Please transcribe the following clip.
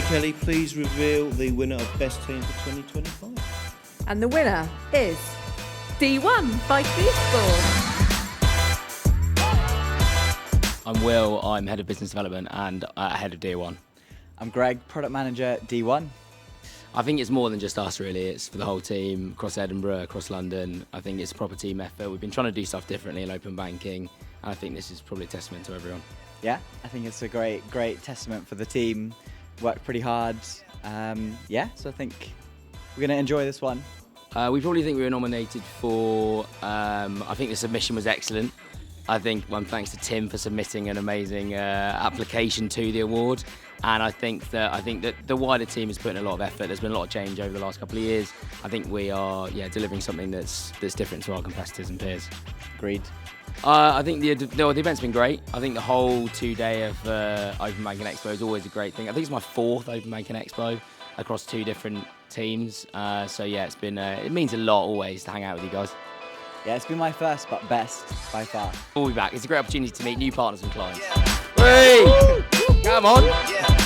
Kelly, please reveal the winner of Best Team for 2025. And the winner is D1 by ClearScore. I'm Will, I'm Head of Business Development and Head of D1. I'm Greg, Product Manager, D1. I think it's more than just us really, it's for the whole team, across Edinburgh, across London. I think it's a proper team effort. We've been trying to do stuff differently in open banking, and I think this is probably a testament to everyone. Yeah, I think it's a great testament for the team. Worked pretty hard. So I think we're going to enjoy this one. We probably think we were nominated for, I think the submission was excellent. I think thanks to Tim for submitting an amazing application to the award, and I think that the wider team has put in a lot of effort. There's been a lot of change over the last couple of years. I think we are delivering something that's different to our competitors and peers. Agreed. I think the event's been great. I think the whole 2-day of Open Banking Expo is always a great thing. I think it's my 4th Open Banking Expo across 2 different teams. It's been it means a lot always to hang out with you guys. Yeah, it's been my first, but best by far. We'll be back. It's a great opportunity to meet new partners and clients. Yeah. Hey! Come on! Yeah.